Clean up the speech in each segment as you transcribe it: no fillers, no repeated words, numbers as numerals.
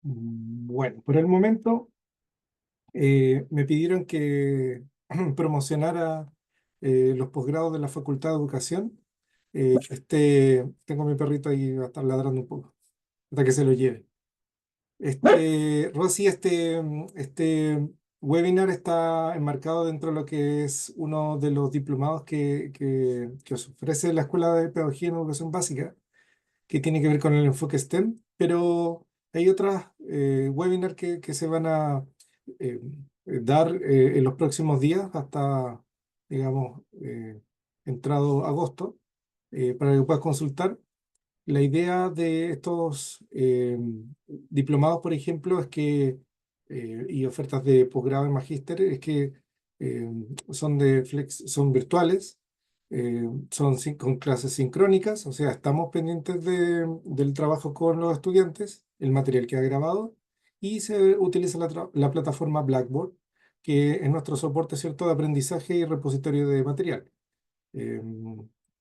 Bueno, por el momento me pidieron que promocionara los posgrados de la Facultad de Educación. Tengo a mi perrito ahí, va a estar ladrando un poco, hasta que se lo lleve. Rosy, este webinar está enmarcado dentro de lo que es uno de los diplomados que os ofrece la Escuela de Pedagogía en Educación Básica, que tiene que ver con el enfoque STEM, pero hay otras webinars que se van a eh, dar en los próximos días hasta, digamos, entrado agosto, para que puedas consultar. La idea de estos diplomados, por ejemplo, es que, y ofertas de posgrado y magíster, es que eh, son virtuales, con clases sincrónicas, o sea, estamos pendientes del trabajo con los estudiantes, el material que ha grabado, y se utiliza la plataforma Blackboard, que es nuestro soporte, ¿cierto?, de aprendizaje y repositorio de material.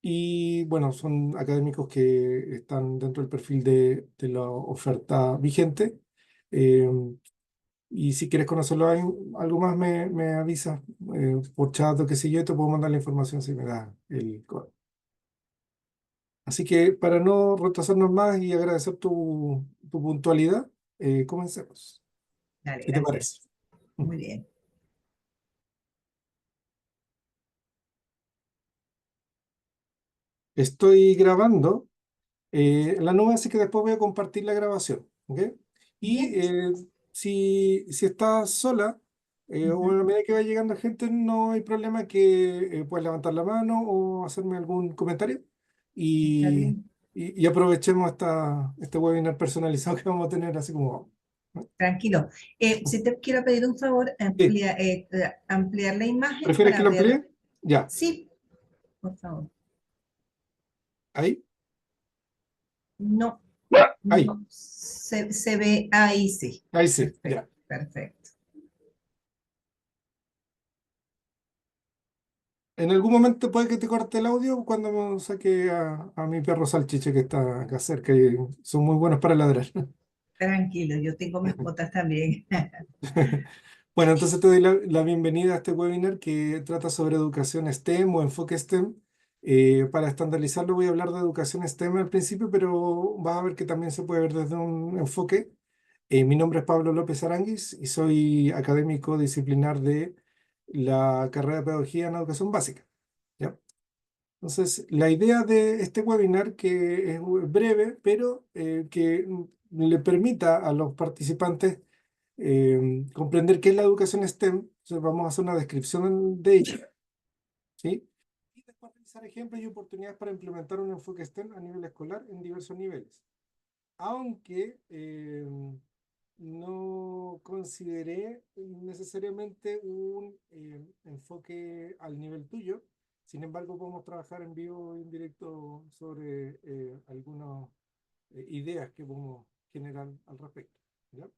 Y bueno, son académicos que están dentro del perfil de la oferta vigente. Y si quieres conocerlo algo más, me avisas por chat o qué sé yo, y te puedo mandar la información si me da el código. Así que para no retrasarnos más y agradecer tu puntualidad, comencemos. Dale, ¿Qué te gracias. parece? Muy bien. Estoy grabando en la nube, así que después voy a compartir la grabación, ¿ok? Y Bien. si estás sola, o a Ujú. medida que va llegando gente, no hay problema que puedes levantar la mano o hacerme algún comentario Está y, bien. y aprovechemos este webinar personalizado que vamos a tener así como... ¿no? Tranquilo. Si te quiero pedir un favor, Sí, ampliar la imagen ¿prefieres para que lo ver. amplíe? Ya, Sí, por favor. ahí, No, ahí, no. Se ve ahí, sí. ahí sí, Perfecto, ya. perfecto. En algún momento puede que te corte el audio cuando me saque a mi perro salchiche que está acá cerca y son muy buenos para ladrar. Tranquilo, yo tengo mascotas también. Bueno, entonces te doy la bienvenida a este webinar que trata sobre educación STEM o enfoque STEM. Para estandarizarlo voy a hablar de educación STEM al principio, pero vas a ver que también se puede ver desde un enfoque. Mi nombre es Pablo López Aranguis y soy académico disciplinar de la carrera de Pedagogía en Educación Básica. ¿Ya? Entonces, la idea de este webinar, que es breve, pero que le permita a los participantes comprender qué es la educación STEM. Entonces, vamos a hacer una descripción de ella, ¿sí? Y después realizar ejemplos y oportunidades para implementar un enfoque STEM a nivel escolar en diversos niveles. Aunque no consideré necesariamente un enfoque al nivel tuyo. Sin embargo, podemos trabajar en vivo y en directo sobre algunas ideas que podemos generar al respecto. ¿Ya?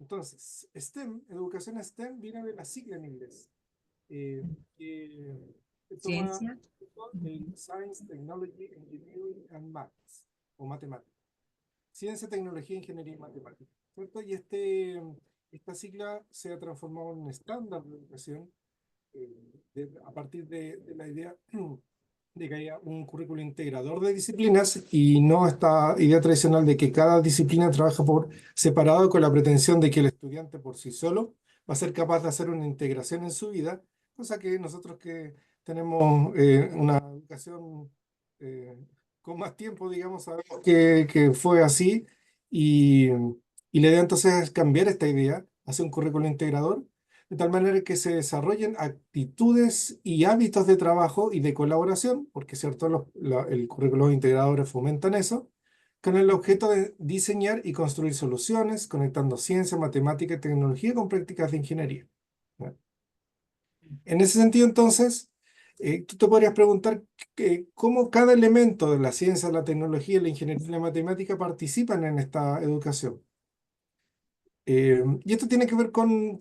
Entonces, STEM, educación STEM, viene de la sigla en inglés, eh, que toma Ciencia. el Science, Technology, Engineering and Maths, o matemáticas. Ciencia, tecnología, ingeniería y matemáticas, ¿cierto? Y esta sigla se ha transformado en un estándar de educación a partir de la idea de que haya un currículo integrador de disciplinas y no esta idea tradicional de que cada disciplina trabaja por separado con la pretensión de que el estudiante por sí solo va a ser capaz de hacer una integración en su vida, cosa que nosotros que tenemos una educación eh, con más tiempo, digamos, sabemos que fue así y, y la idea entonces es cambiar esta idea, hacer un currículo integrador de tal manera que se desarrollen actitudes y hábitos de trabajo y de colaboración, porque cierto, el currículo de integradores fomentan eso, con el objeto de diseñar y construir soluciones, conectando ciencia, matemática y tecnología con prácticas de ingeniería. ¿Ya? En ese sentido, entonces, tú te podrías preguntar cómo cada elemento de la ciencia, la tecnología, la ingeniería y la matemática participan en esta educación. Y esto tiene que ver con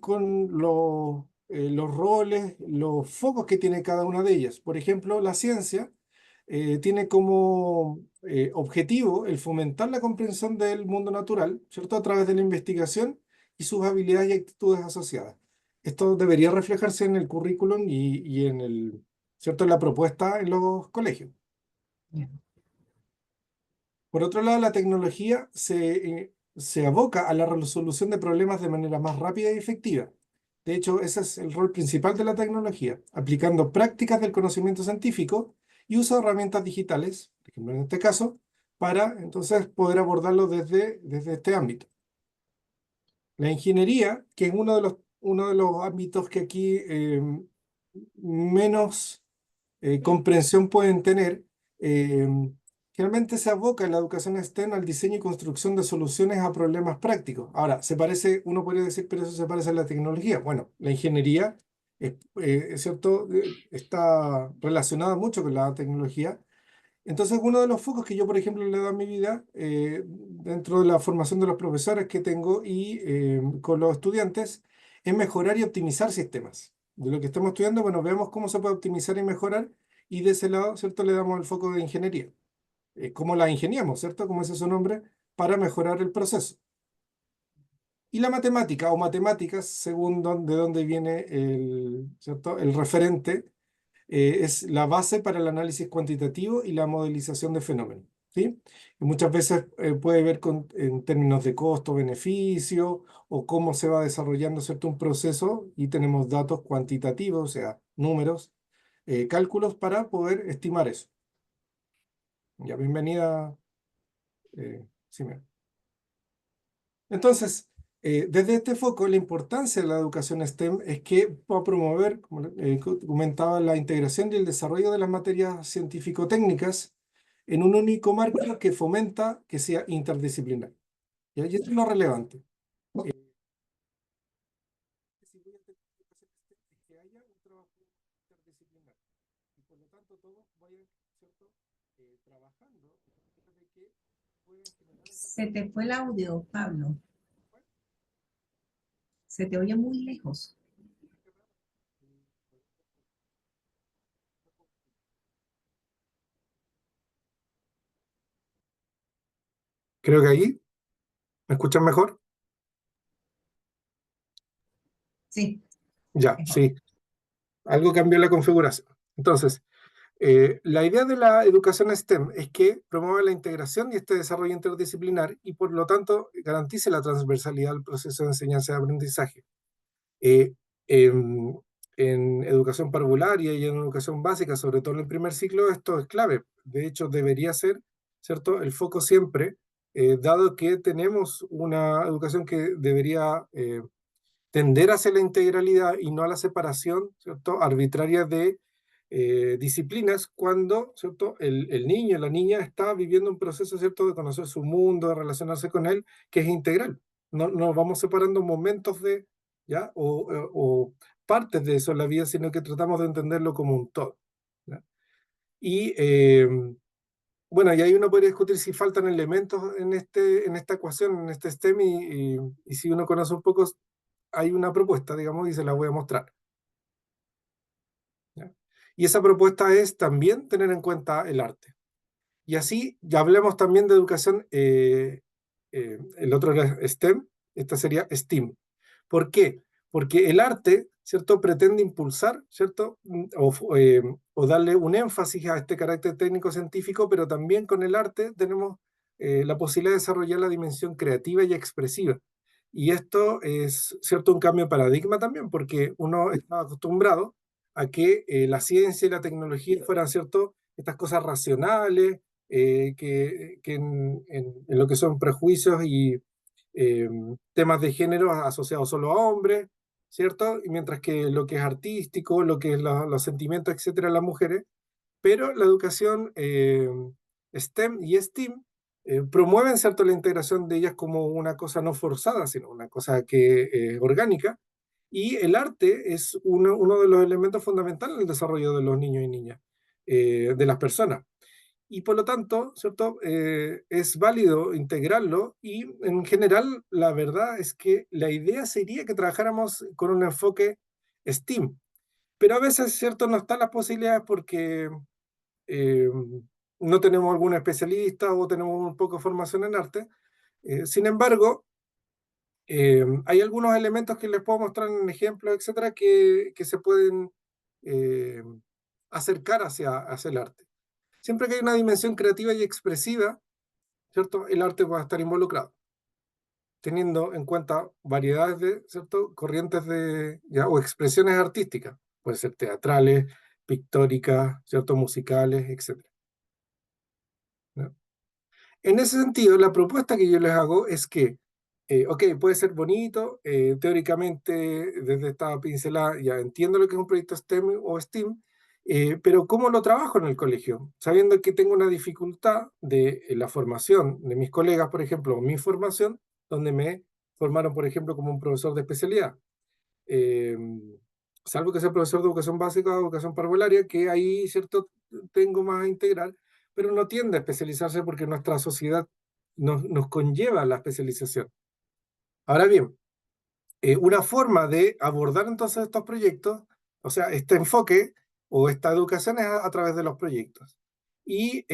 los roles, los focos que tiene cada una de ellas. Por ejemplo, la ciencia. tiene como objetivo el fomentar la comprensión del mundo natural, ¿cierto? A través de la investigación y sus habilidades y actitudes asociadas. Esto debería reflejarse en el currículum y en ¿cierto? En la propuesta en los colegios. Ya. Por otro lado, la tecnología se aboca a la resolución de problemas de manera más rápida y efectiva. De hecho, ese es el rol principal de la tecnología, aplicando prácticas del conocimiento científico y uso de herramientas digitales, por ejemplo, en este caso, para entonces poder abordarlo desde este ámbito. La ingeniería, que es uno de los ámbitos que aquí menos comprensión pueden tener, eh, generalmente se aboca en la educación STEM al diseño y construcción de soluciones a problemas prácticos. Ahora, uno podría decir, pero eso se parece a la tecnología. Bueno, la ingeniería, es cierto, está relacionada mucho con la tecnología. Entonces, uno de los focos que yo, por ejemplo, le doy a mi vida, dentro de la formación de los profesores que tengo y con los estudiantes, es mejorar y optimizar sistemas. De lo que estamos estudiando, bueno, vemos cómo se puede optimizar y mejorar, y de ese lado, ¿cierto? Le damos el foco de ingeniería. Cómo la ingeniamos, ¿cierto? Como ese es su nombre, para mejorar el proceso. Y la matemática o matemáticas, según de dónde viene ¿cierto? El referente, es la base para el análisis cuantitativo y la modelización de fenómenos, ¿sí? Y muchas veces puede ver en términos de costo-beneficio o cómo se va desarrollando, ¿cierto? Un proceso, y tenemos datos cuantitativos, o sea, números, cálculos para poder estimar eso. Ya, bienvenida, Simena. Entonces, desde este foco, la importancia de la educación STEM es que va a promover, como comentaba, la integración y el desarrollo de las materias científico-técnicas en un único marco que fomenta que sea interdisciplinar. ¿Ya? Y esto es lo relevante. Si voy a tener educación STEM, es que haya un trabajo interdisciplinar y por lo tanto todos vayan, ¿cierto? Trabajando de que puedan generar esa Se te fue el audio, Pablo. Se te oye muy lejos. Creo que ahí me escuchan mejor. Sí, Ya, mejor. sí, algo cambió la configuración. Entonces, la idea de la educación STEM es que promueva la integración y este desarrollo interdisciplinar y por lo tanto garantice la transversalidad del proceso de enseñanza y aprendizaje. Eh, en, en educación parvularia y en educación básica, sobre todo en el primer ciclo, esto es clave. De hecho, debería ser, ¿cierto?, el foco siempre, dado que tenemos una educación que debería tender hacia la integralidad y no a la separación, ¿cierto?, arbitraria de disciplinas cuando, ¿cierto?, el niño, la niña está viviendo un proceso, ¿cierto?, de conocer su mundo, de relacionarse con él, que es integral. No nos vamos separando momentos ¿ya? O partes de eso en la vida, sino que tratamos de entenderlo como un todo. ¿Ya? Y bueno, y ahí uno podría discutir si faltan elementos en esta ecuación, en este STEM, y si uno conoce un poco, hay una propuesta, digamos, y se la voy a mostrar. ¿Ya? Y esa propuesta es también tener en cuenta el arte. Y así ya hablemos también de educación, el otro era STEM, esta sería STEAM. ¿Por qué? Porque el arte, ¿cierto?, pretende impulsar, ¿cierto?, o darle un énfasis a este carácter técnico-científico, pero también con el arte tenemos la posibilidad de desarrollar la dimensión creativa y expresiva. Y esto es, ¿cierto?, un cambio de paradigma también, porque uno estaba acostumbrado a que la ciencia y la tecnología fueran, ¿cierto?, estas cosas racionales, que en lo que son prejuicios y temas de género asociados solo a hombres, ¿cierto? Y mientras que lo que es artístico, lo que es los sentimientos, etcétera, las mujeres, pero la educación STEM y STEAM promueven, ¿cierto?, la integración de ellas como una cosa no forzada, sino una cosa que es orgánica, y el arte es uno de los elementos fundamentales en el desarrollo de los niños y niñas, de las personas y por lo tanto, ¿cierto? Es válido integrarlo y en general la verdad es que la idea sería que trabajáramos con un enfoque STEAM, pero a veces, ¿cierto? No están las posibilidades porque eh, no tenemos algún especialista o tenemos un poco de formación en arte. Sin embargo, hay algunos elementos que les puedo mostrar en ejemplos, etcétera, que se pueden eh, acercar hacia el arte. Siempre que hay una dimensión creativa y expresiva, ¿cierto? El arte va a estar involucrado, teniendo en cuenta variedades de, ¿cierto? Corrientes de, ¿ya? O expresiones artísticas, pueden ser teatrales, pictóricas, ¿cierto? Musicales, etcétera, ¿no? En ese sentido, la propuesta que yo les hago es que, ok, puede ser bonito, teóricamente, desde esta pincelada, ya entiendo lo que es un proyecto STEM o STEAM, pero ¿cómo lo trabajo en el colegio? Sabiendo que tengo una dificultad de la formación de mis colegas, por ejemplo, o mi formación, donde me formaron, por ejemplo, como un profesor de especialidad. Eh, Salvo que sea profesor de educación básica o educación parvularia, que ahí, ¿cierto?, tengo más a integrar, pero no tiende a especializarse porque nuestra sociedad nos conlleva la especialización. Ahora bien, una forma de abordar entonces estos proyectos, o sea, este enfoque o esta educación es a través de los proyectos. Y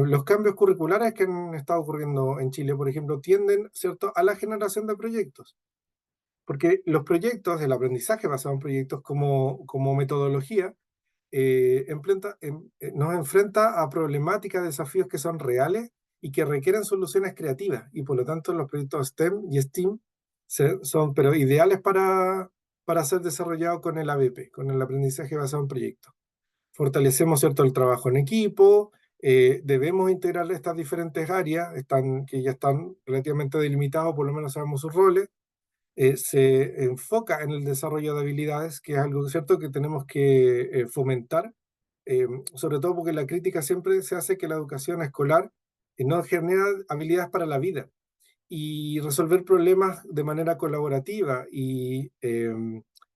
los cambios curriculares que han estado ocurriendo en Chile, por ejemplo, tienden, ¿cierto?, a la generación de proyectos. Porque los proyectos, el aprendizaje basado en proyectos como metodología, nos enfrenta a problemáticas, desafíos que son reales y que requieren soluciones creativas. Y por lo tanto los proyectos STEM y STEAM son pero ideales para ser desarrollados con el ABP, con el aprendizaje basado en proyectos. Fortalecemos, ¿cierto?, el trabajo en equipo, debemos integrar estas diferentes áreas que ya están relativamente delimitados, por lo menos sabemos sus roles. Se enfoca en el desarrollo de habilidades, que es algo cierto que tenemos que fomentar, sobre todo porque la crítica siempre se hace que la educación escolar no genera habilidades para la vida y resolver problemas de manera colaborativa y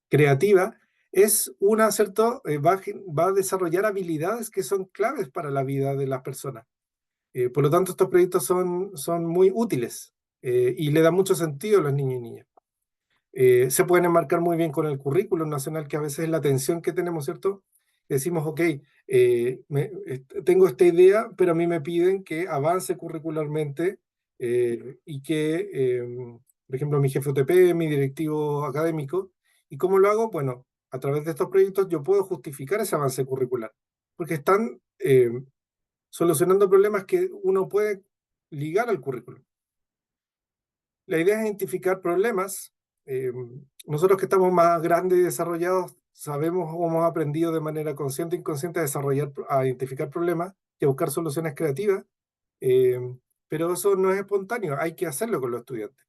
creativa es una, ¿cierto? Va a desarrollar habilidades que son claves para la vida de las personas. Por lo tanto, estos proyectos son muy útiles y le dan mucho sentido a los niños y niñas. Se pueden enmarcar muy bien con el currículum nacional, que a veces es la tensión que tenemos, ¿cierto? Decimos, ok, tengo esta idea, pero a mí me piden que avance curricularmente y que, por ejemplo, mi jefe UTP, mi directivo académico, ¿y cómo lo hago? Bueno, a través de estos proyectos yo puedo justificar ese avance curricular, porque están solucionando problemas que uno puede ligar al currículum. La idea es identificar problemas. Nosotros que estamos más grandes y desarrollados sabemos o hemos aprendido de manera consciente e inconsciente a identificar problemas y a buscar soluciones creativas, eh, pero eso no es espontáneo, hay que hacerlo con los estudiantes.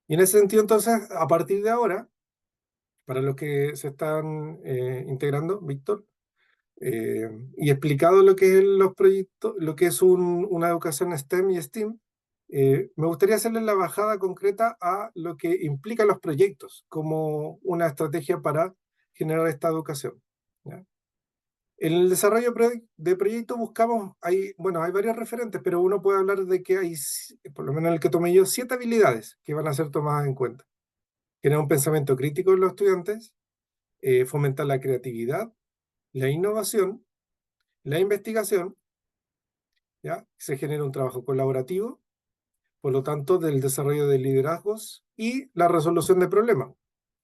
Y en ese sentido, entonces, a partir de ahora, para los que se están integrando, Víctor, y explicado lo que es los proyectos, lo que es una educación STEM y STEAM, me gustaría hacerle la bajada concreta a lo que implican los proyectos como una estrategia para generar esta educación, ¿ya? En el desarrollo de proyectos buscamos, bueno, hay varios referentes, pero uno puede hablar de que hay, por lo menos en el que tomé yo, 7 habilidades que van a ser tomadas en cuenta. Generar un pensamiento crítico en los estudiantes, fomentar la creatividad, la innovación, la investigación, ¿ya? Se genera un trabajo colaborativo, por lo tanto, del desarrollo de liderazgos y la resolución de problemas,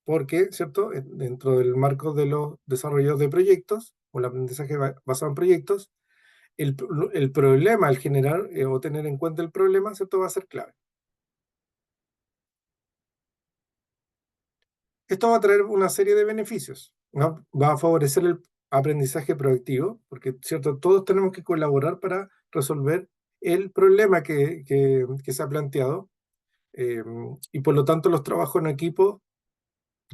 porque, ¿cierto? Dentro del marco de los desarrollos de proyectos o el aprendizaje basado en proyectos, el problema, el generar o tener en cuenta el problema, ¿cierto? Va a ser clave. Esto va a traer una serie de beneficios, ¿no? Va a favorecer el aprendizaje proactivo, porque, ¿cierto? Todos tenemos que colaborar para resolver el problema que se ha planteado. eh, y por lo tanto los trabajos en equipo,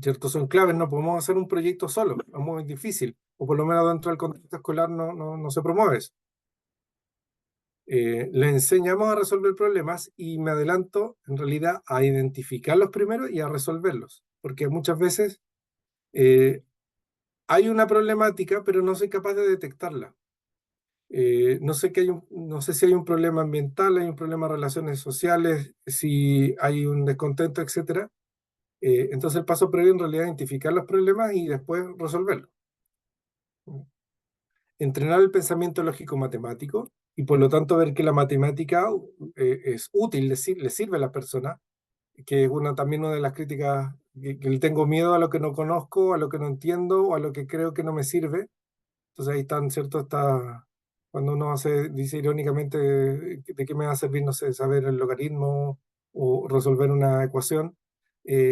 ¿cierto? Son claves, no podemos hacer un proyecto solo, es muy difícil, o por lo menos dentro del contexto escolar no se promueve eso. Le enseñamos a resolver problemas y me adelanto en realidad a identificarlos primero y a resolverlos, porque muchas veces hay una problemática, pero no soy capaz de detectarla. No sé si hay un problema ambiental, hay un problema de relaciones sociales, si hay un descontento, etcétera. Entonces el paso previo en realidad es identificar los problemas y después resolverlos. entrenar el pensamiento lógico-matemático y por lo tanto ver que la matemática es útil, le sirve a las personas, que es también una de las críticas, que le tengo miedo a lo que no conozco, a lo que no entiendo o a lo que creo que no me sirve. Entonces ahí están, ¿cierto? Está, cuando uno dice irónicamente de qué me va a servir, no sé, saber el logaritmo o resolver una ecuación,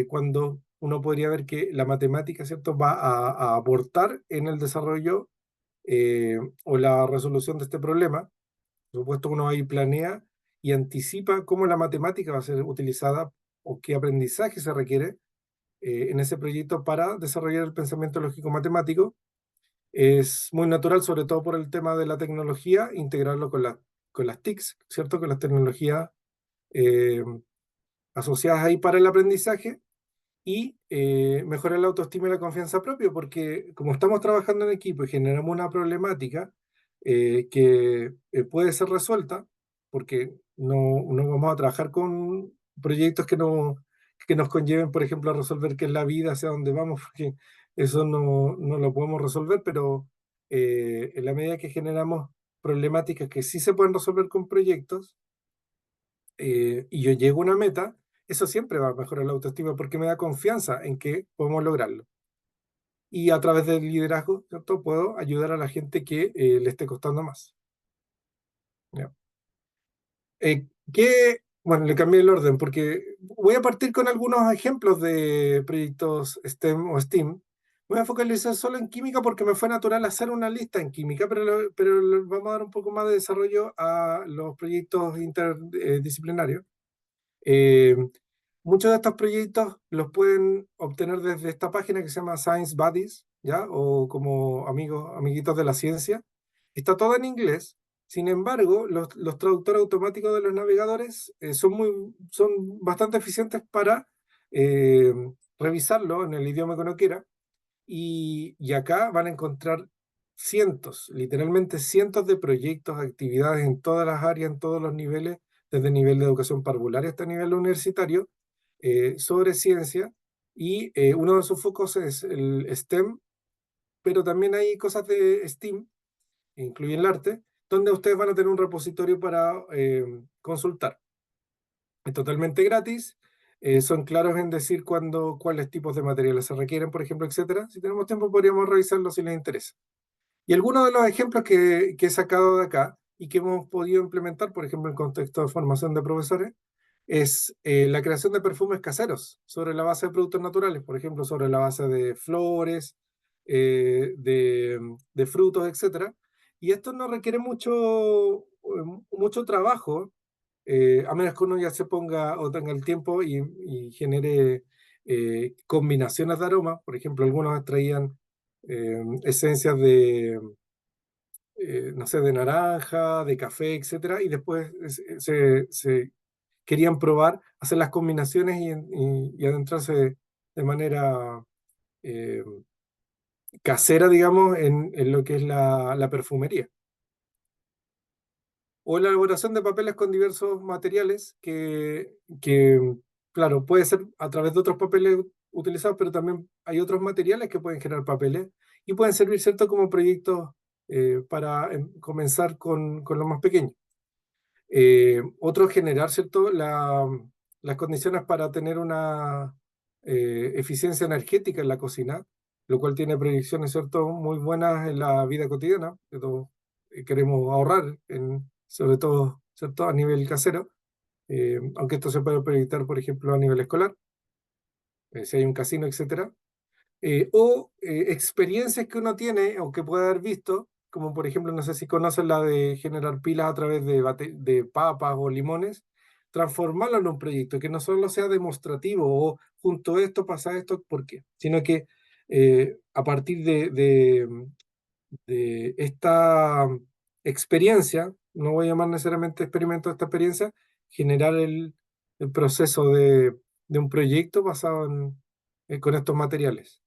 cuando uno podría ver que la matemática, ¿cierto?, va a aportar en el desarrollo o la resolución de este problema. Por supuesto, uno ahí planea y anticipa cómo la matemática va a ser utilizada o qué aprendizaje se requiere en ese proyecto para desarrollar el pensamiento lógico matemático. Es muy natural, sobre todo por el tema de la tecnología, integrarlo con las TICs, ¿cierto? Con las tecnologías eh, asociadas ahí para el aprendizaje y mejorar la autoestima y la confianza propia, porque como estamos trabajando en equipo y generamos una problemática que puede ser resuelta, porque no vamos a trabajar con proyectos que nos conlleven, por ejemplo, a resolver qué es la vida, hacia dónde vamos, porque eso no lo podemos resolver, pero en la medida que generamos problemáticas que sí se pueden resolver con proyectos, y yo llego a una meta, eso siempre va a mejorar la autoestima porque me da confianza en que podemos lograrlo. Y a través del liderazgo, ¿cierto? Puedo ayudar a la gente que le esté costando más. ¿Ya? Bueno, le cambié el orden porque voy a partir con algunos ejemplos de proyectos STEM o STEAM. Voy a focalizar solo en química porque me fue natural hacer una lista en química, pero vamos a dar un poco más de desarrollo a los proyectos interdisciplinarios. Eh, Muchos de estos proyectos los pueden obtener desde esta página que se llama Science Buddies, ¿ya? O como amigos, amiguitos de la ciencia. Está todo en inglés. Sin embargo, los traductores automáticos de los navegadores son bastante eficientes para eh, revisarlo en el idioma que uno quiera. Y acá van a encontrar cientos, literalmente cientos de proyectos, actividades en todas las áreas, en todos los niveles, desde el nivel de educación parvular hasta el nivel universitario, sobre ciencia. Y uno de sus focos es el STEM, pero también hay cosas de STEAM, incluye el arte, donde ustedes van a tener un repositorio para consultar. Es totalmente gratis. Son claros en decir cuáles tipos de materiales se requieren, por ejemplo, etcétera. Si tenemos tiempo, podríamos revisarlo si les interesa. Y algunos de los ejemplos que he sacado de acá y que hemos podido implementar, por ejemplo, en contexto de formación de profesores, es la creación de perfumes caseros sobre la base de productos naturales, por ejemplo, sobre la base de flores, de frutos, etcétera. Y esto no requiere mucho trabajo, a menos que uno ya se ponga o tenga el tiempo y genere combinaciones de aromas. Por ejemplo, algunos extraían esencias no sé, de naranja, de café, etcétera, y después se querían probar, hacer las combinaciones y adentrarse de manera eh, casera, digamos, en lo que es la perfumería. O la elaboración de papeles con diversos materiales claro, puede ser a través de otros papeles utilizados, pero también hay otros materiales que pueden generar papeles y pueden servir, ¿cierto?, como proyectos para comenzar con lo más pequeño. Otro, generar, ¿cierto?, las condiciones para tener una eficiencia energética en la cocina, lo cual tiene proyecciones, ¿cierto?, muy buenas en la vida cotidiana, que todos queremos ahorrar, sobre todo, ¿cierto?, a nivel casero, aunque esto se puede proyectar, por ejemplo, a nivel escolar, si hay un casino, etcétera. Experiencias que uno tiene o que puede haber visto, como por ejemplo, no sé si conocen la de generar pilas a través de papas o limones, transformarlo en un proyecto que no solo sea demostrativo o junto a esto pasa esto, ¿por qué? Sino que a partir de esta experiencia, no voy a llamar necesariamente experimento esta experiencia, generar el proceso de un proyecto basado con estos materiales.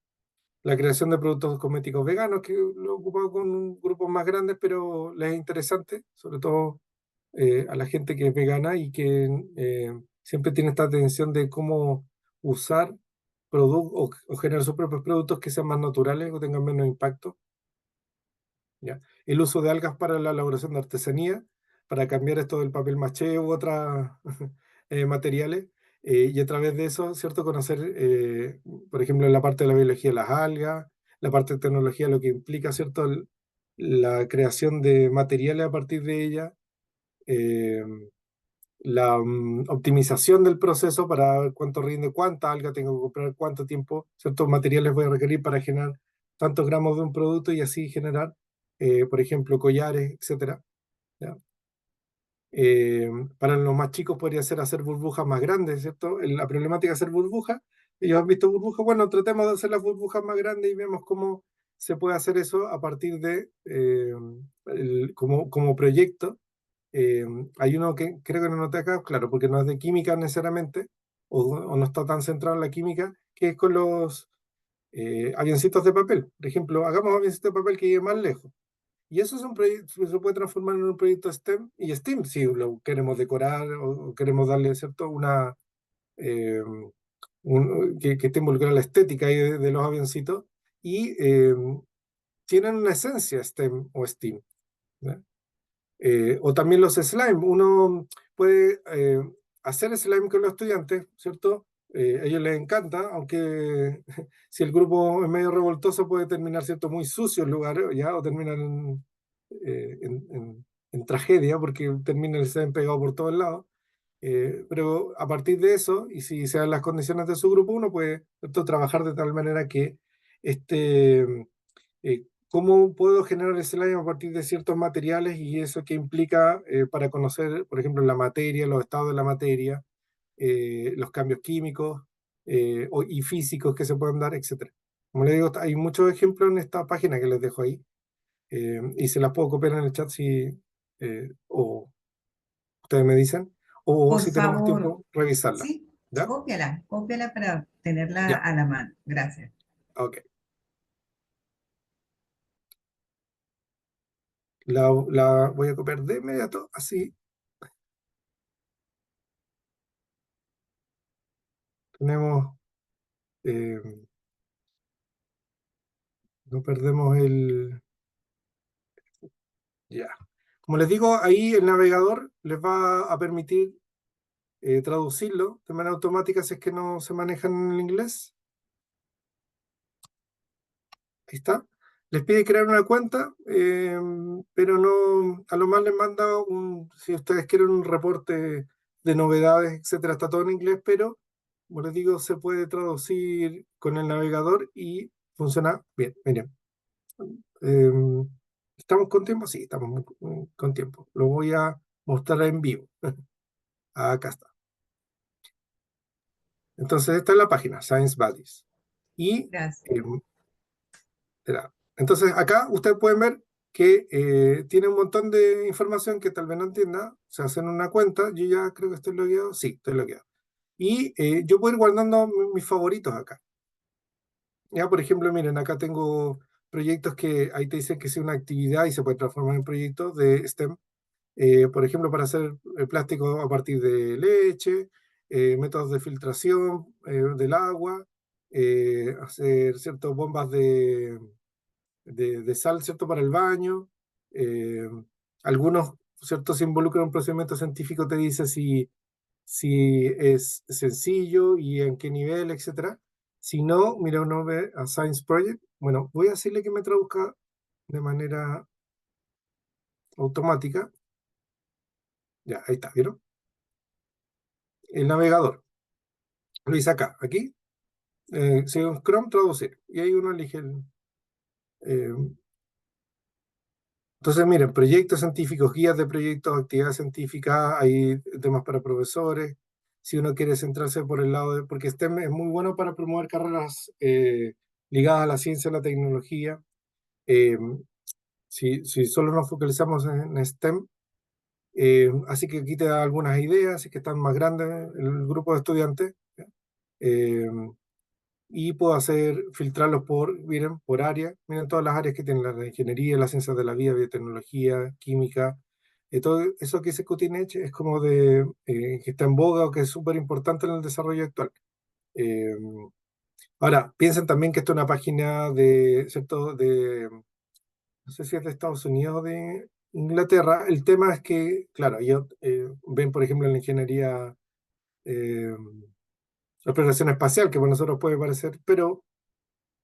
La creación de productos cosméticos veganos, que lo he ocupado con grupos más grandes, pero les es interesante, sobre todo a la gente que es vegana y que siempre tiene esta atención de cómo usar productos o generar sus propios productos que sean más naturales o tengan menos impacto. ¿Ya? el uso de algas para la elaboración de artesanía, para cambiar esto del papel maché u otros materiales, y a través de eso, ¿cierto? Conocer, por ejemplo, la parte de la biología de las algas, la parte de tecnología, lo que implica, ¿cierto? La creación de materiales a partir de ella, eh, la optimización del proceso para ver cuánto rinde, cuánta alga tengo que comprar, cuánto tiempo, ciertos materiales voy a requerir para generar tantos gramos de un producto y así generar, por ejemplo, collares, etcétera. ¿Ya? Eh, para los más chicos podría ser hacer burbujas más grandes, ¿cierto? La problemática de hacer burbujas, ellos han visto burbujas, bueno, tratemos de hacer las burbujas más grandes y vemos cómo se puede hacer eso a partir de, como proyecto. Eh, Hay uno que creo que no noté acá, claro, porque no es de química necesariamente, o no está tan centrado en la química, que es con los avioncitos de papel. Por ejemplo, hagamos avioncitos de papel que llegue más lejos. Y eso es un proyecto, se puede transformar en un proyecto STEM y STEAM, si lo queremos decorar o queremos darle, ¿cierto? Eh, que esté involucrada la estética ahí de los avioncitos. Y tienen una esencia STEM o STEAM. ¿Ya? O también los slime. Uno puede hacer slime con los estudiantes, ¿cierto? A ellos les encanta, aunque si el grupo es medio revoltoso puede terminar, ¿cierto? Muy sucio el lugar, ¿ya? O terminan en tragedia porque termina el slime pegado por todos lados. Pero a partir de eso, y si se dan las condiciones de su grupo, uno puede, ¿cierto? Trabajar de tal manera que este cómo puedo generar el slime a partir de ciertos materiales y eso que implica para conocer, por ejemplo, la materia, los estados de la materia, los cambios químicos y físicos que se pueden dar, etcétera. Como les digo, hay muchos ejemplos en esta página que les dejo ahí y se las puedo copiar en el chat si o ustedes me dicen o Por si tenemos favor, tiempo, revisarla. sí, ¿Ya? cópiala, cópiala para tenerla Ya, a la mano. Gracias. ok. La voy a copiar de inmediato, así tenemos... eh, no perdemos el... Ya. Como les digo, ahí el navegador les va a permitir traducirlo de manera automática si es que no se manejan en el inglés. Ahí está. Les pide crear una cuenta, pero no, a lo más les manda si ustedes quieren un reporte de novedades, etcétera, está todo en inglés, pero como les digo, se puede traducir con el navegador y funciona bien. Miren, Eh, ¿estamos con tiempo? Sí, estamos con tiempo. Lo voy a mostrar en vivo. Acá está. Entonces, esta es la página, Science Buddies. Y, Gracias. eh, entonces, acá ustedes pueden ver que tiene un montón de información que tal vez no entienda. Se hacen una cuenta. Yo ya creo que estoy logueado. Sí, estoy logueado. Y yo puedo ir guardando mis favoritos acá. Ya, por ejemplo, miren, acá tengo proyectos que ahí te dicen que es una actividad y se puede transformar en proyectos de STEM. Por ejemplo, para hacer plástico a partir de leche, métodos de filtración del agua, hacer ciertas bombas de sal, ¿cierto? Para el baño. eh, Algunos, ¿cierto? Se involucran en un procedimiento científico, te dice si es sencillo y en qué nivel, etcétera. Si no, mira, uno ve a Science Project. Bueno, voy a decirle que me traduzca de manera automática. Ya, ahí está, ¿vieron? El navegador. Lo hice acá, aquí, según Chrome, traducir. Y ahí uno elige eh, entonces, miren, proyectos científicos, guías de proyectos, actividades científicas, hay temas para profesores. Si uno quiere centrarse por el lado de, porque STEM es muy bueno para promover carreras ligadas a la ciencia y la tecnología. Eh, si solo nos focalizamos en STEM, así que aquí te da algunas ideas, así que están más grandes el grupo de estudiantes. Eh, y puedo filtrarlos miren, por área, miren todas las áreas que tienen la ingeniería, las ciencias de la vida, biotecnología, química, todo eso que dice Cutting Edge es como que está en boga o que es súper importante en el desarrollo actual. Eh, Ahora, piensen también que esto es una página ¿cierto? no sé si es de Estados Unidos o de Inglaterra. El tema es que, claro, ellos ven, por ejemplo, en la ingeniería eh, la exploración espacial, que para nosotros puede parecer, pero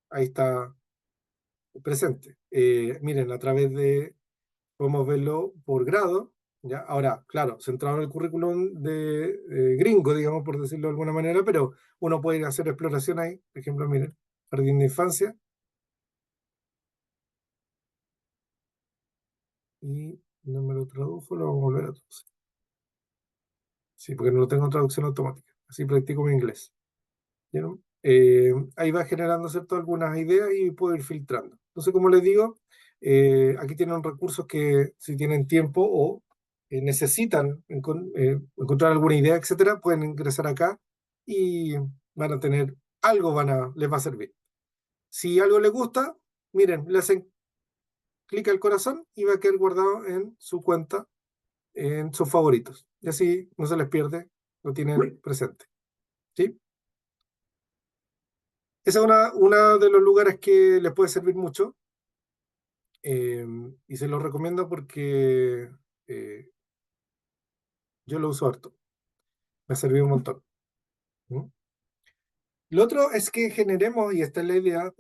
ahí está presente. Miren, a través de, podemos verlo por grado, ¿ya? Ahora, claro, centrado en el currículum de gringo, digamos, por decirlo de alguna manera, pero uno puede ir a hacer exploración ahí. Por ejemplo, miren, jardín de infancia, y no me lo tradujo, lo vamos a volver a traducir. Sí, porque no lo tengo en traducción automática, así practico mi inglés. ¿Vieron? Ahí va generando, ¿cierto?, algunas ideas y puedo ir filtrando. Entonces, como les digo, aquí tienen recursos que si tienen tiempo o necesitan encontrar alguna idea, etcétera, pueden ingresar acá y van a tener algo, les va a servir. Si algo les gusta, miren, le hacen clic al corazón y va a quedar guardado en su cuenta, en sus favoritos. Y así no se les pierde, lo tienen presente. ¿Sí? Ese es uno de los lugares que les puede servir mucho, y se los recomiendo porque eh, yo lo uso harto. Me ha servido un montón. ¿Mm? Lo otro es que generemos, y esta es la idea,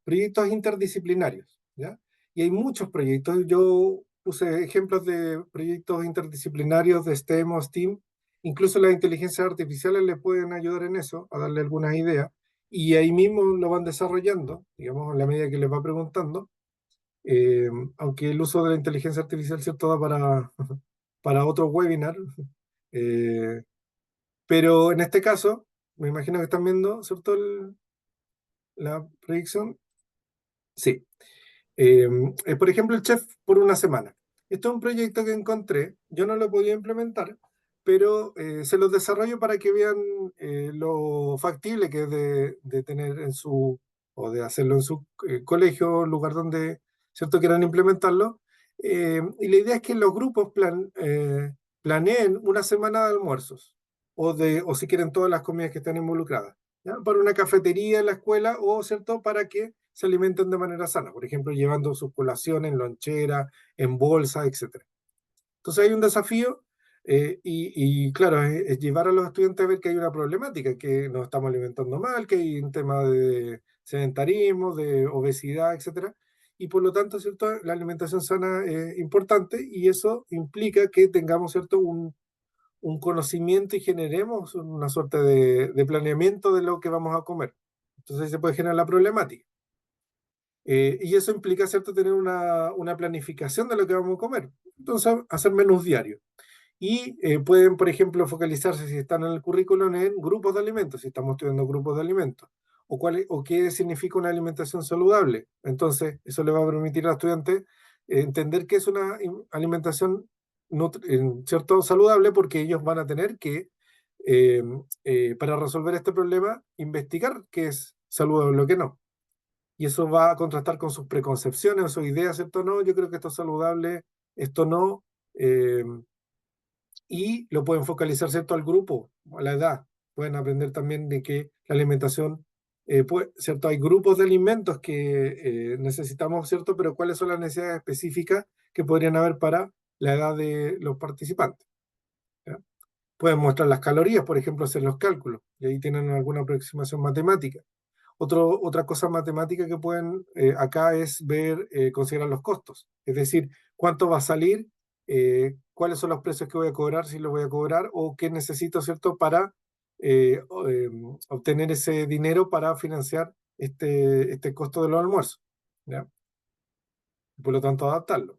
proyectos interdisciplinarios, ¿ya? Y hay muchos proyectos. Yo puse ejemplos de proyectos interdisciplinarios de STEM o STEAM. Incluso las inteligencias artificiales les pueden ayudar en eso, a darle algunas ideas. Y ahí mismo lo van desarrollando, digamos, a la medida que les va preguntando. Aunque el uso de la inteligencia artificial, ¿cierto?, da para otro webinar. eh, pero en este caso, me imagino que están viendo, ¿cierto?, la proyección. Sí. Por ejemplo, el chef por una semana. Esto es un proyecto que encontré, yo no lo podía implementar, pero se los desarrollo para que vean lo factible que es de tener en su, o de hacerlo en su colegio, lugar donde, ¿cierto?, quieran implementarlo. Y la idea es que los grupos planeen una semana de almuerzos, o si quieren todas las comidas que están involucradas, ¿ya? Para una cafetería en la escuela, o, ¿cierto?, para que se alimenten de manera sana, por ejemplo, llevando su colación en lonchera, en bolsa, etcétera. Entonces hay un desafío, y claro, es llevar a los estudiantes a ver que hay una problemática, que nos estamos alimentando mal, que hay un tema de sedentarismo, de obesidad, etcétera. Y por lo tanto, ¿cierto?, la alimentación sana es importante, y eso implica que tengamos, ¿cierto?, un conocimiento y generemos una suerte de planeamiento de lo que vamos a comer. Entonces ahí se puede generar la problemática. Y eso implica, ¿cierto?, tener una planificación de lo que vamos a comer. Entonces, hacer menús diarios. Y pueden, por ejemplo, focalizarse, si están en el currículum, en grupos de alimentos, si estamos estudiando grupos de alimentos, o qué significa una alimentación saludable. Entonces, eso le va a permitir al estudiante entender qué es una alimentación cierto, saludable, porque ellos van a tener que, para resolver este problema, investigar qué es saludable o qué no. Y eso va a contrastar con sus preconcepciones o sus ideas, ¿cierto? No, yo creo que esto es saludable, esto no. eh, y lo pueden focalizar, ¿cierto?, al grupo, a la edad. Pueden aprender también de que la alimentación, ¿cierto? Hay grupos de alimentos que necesitamos, ¿cierto? Pero ¿cuáles son las necesidades específicas que podrían haber para la edad de los participantes? ¿Ya? Pueden mostrar las calorías, por ejemplo, hacer los cálculos, y ahí tienen alguna aproximación matemática. Otra cosa matemática que pueden acá es ver, considerar los costos, es decir, cuánto va a salir, cuáles son los precios que voy a cobrar, si los voy a cobrar, o qué necesito, ¿cierto?, para obtener ese dinero para financiar este costo de los almuerzos, ¿ya? Por lo tanto, adaptarlo.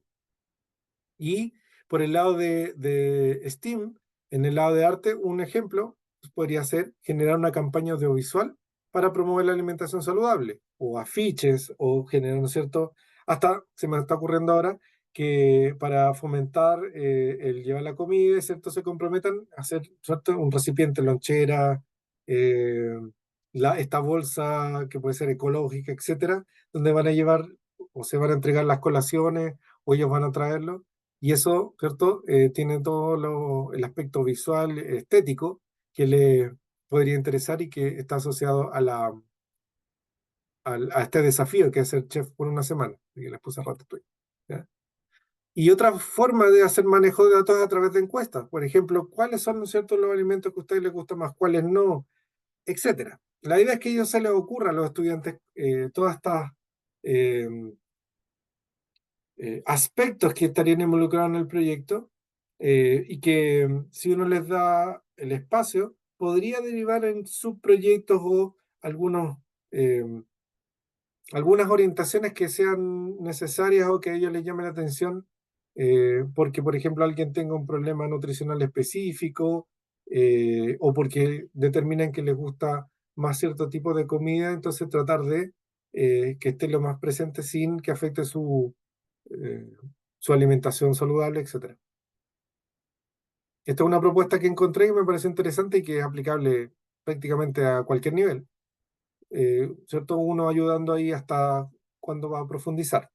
Y por el lado de STEAM, en el lado de arte, un ejemplo podría ser generar una campaña audiovisual para promover la alimentación saludable, o afiches, o generar, ¿no es cierto? Hasta se me está ocurriendo ahora que para fomentar el llevar la comida, ¿cierto?, se comprometan a hacer, ¿cierto?, un recipiente, lonchera, eh, esta bolsa que puede ser ecológica, etcétera, donde van a llevar o se van a entregar las colaciones, o ellos van a traerlo, y eso, ¿cierto?, tiene todo el aspecto visual, estético, que le podría interesar y que está asociado a este desafío que es ser chef por una semana, que les puse Ratatouille, ¿ya? Y otra forma de hacer manejo de datos es a través de encuestas. Por ejemplo, ¿cuáles son, ¿no es cierto?, los alimentos que a ustedes les gustan más, cuáles no, etcétera? La idea es que a ellos se les ocurra a los estudiantes todas estas eh, aspectos que estarían involucrados en el proyecto y que si uno les da el espacio, podría derivar en subproyectos o algunos, eh, algunas orientaciones que sean necesarias o que a ellos les llamen la atención, porque, por ejemplo, alguien tenga un problema nutricional específico o porque determinan que les gusta más cierto tipo de comida, entonces tratar de que esté lo más presente sin que afecte eh, su alimentación saludable, etc. Esta es una propuesta que encontré que me pareció interesante y que es aplicable prácticamente a cualquier nivel. ¿Cierto? Uno ayudando ahí hasta cuando va a profundizar.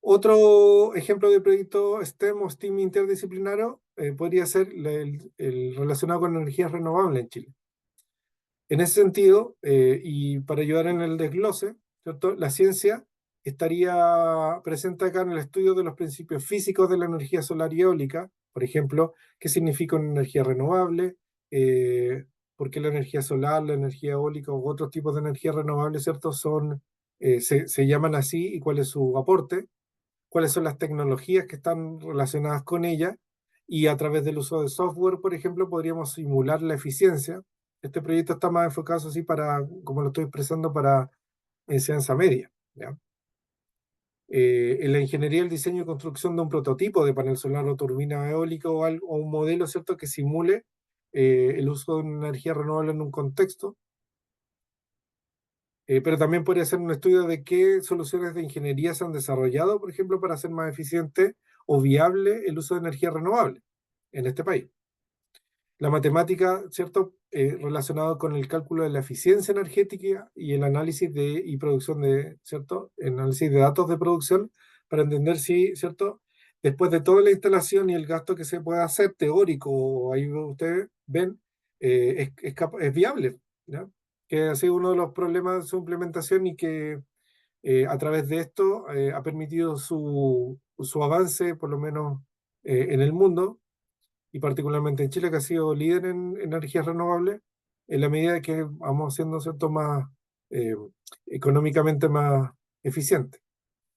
Otro ejemplo de proyecto STEM o STEAM interdisciplinario podría ser el relacionado con energías renovables en Chile. En ese sentido, y para ayudar en el desglose, ¿cierto?, la ciencia estaría presente acá en el estudio de los principios físicos de la energía solar y eólica, por ejemplo, qué significa una energía renovable, por qué la energía solar, la energía eólica u otros tipos de energía renovable, ¿cierto?, se llaman así y cuál es su aporte, cuáles son las tecnologías que están relacionadas con ella, y a través del uso de software, por ejemplo, podríamos simular la eficiencia. Este proyecto está más enfocado así para, como lo estoy expresando, para enseñanza media, ¿ya? En la ingeniería, el diseño y construcción de un prototipo de panel solar o turbina eólica o un modelo, ¿cierto?, que simule el uso de una energía renovable en un contexto. Pero también podría ser un estudio de qué soluciones de ingeniería se han desarrollado, por ejemplo, para hacer más eficiente o viable el uso de energía renovable en este país. La matemática, ¿cierto?, relacionado con el cálculo de la eficiencia energética y el análisis y producción de, ¿cierto?, el análisis de datos de producción para entender si, ¿cierto?, después de toda la instalación y el gasto que se puede hacer teórico, ahí ustedes ven, es viable, ¿ya? Que ha sido uno de los problemas de su implementación y que a través de esto ha permitido su avance, por lo menos en el mundo, y particularmente en Chile, que ha sido líder en energías renovables, en la medida que vamos siendo, ¿cierto?, más eh, económicamente más eficientes.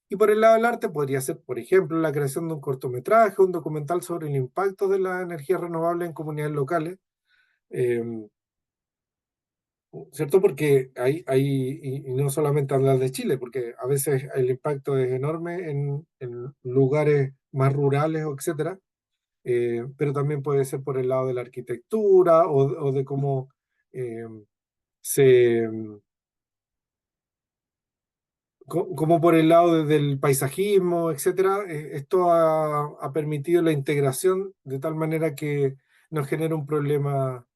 Y por el lado del arte podría ser, por ejemplo, la creación de un cortometraje, un documental sobre el impacto de la energía renovable en comunidades locales, eh, ¿cierto? Porque y no solamente hablar de Chile, porque a veces el impacto es enorme en lugares más rurales, etcétera, pero también puede ser por el lado de la arquitectura o de cómo eh, se, como por el lado del paisajismo, etcétera. Esto ha permitido la integración de tal manera que no genera un problema,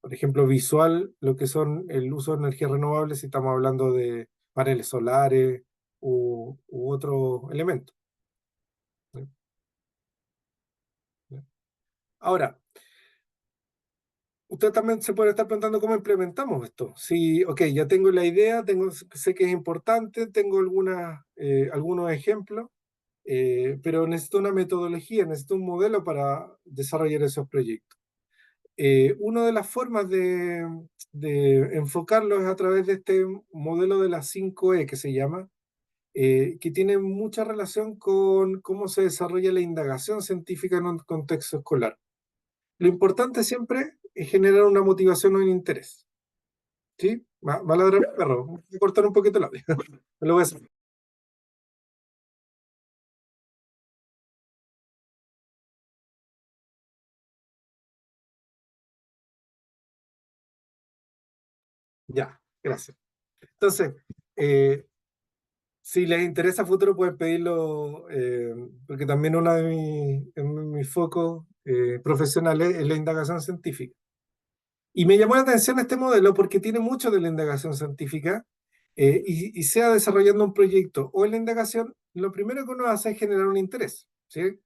por ejemplo, visual, lo que son el uso de energías renovables, si estamos hablando de paneles solares u otro elemento. Ahora, usted también se puede estar preguntando cómo implementamos esto. Si, ok, ya tengo la idea, sé que es importante, tengo algunos ejemplos, pero necesito una metodología, necesito un modelo para desarrollar esos proyectos. Una de las formas de enfocarlo es a través de este modelo de las 5E que se llama, que tiene mucha relación con cómo se desarrolla la indagación científica en un contexto escolar. Lo importante siempre es generar una motivación o un interés. ¿Sí? Va a ladrar el perro. Voy a cortar un poquito el audio. Me lo voy a hacer. Ya, gracias. Entonces, si les interesa a futuro, pueden pedirlo, porque también uno de mis focos profesionales es la indagación científica. Y me llamó la atención este modelo porque tiene mucho de la indagación científica y sea desarrollando un proyecto o en la indagación, lo primero que uno hace es generar un interés, ¿sí?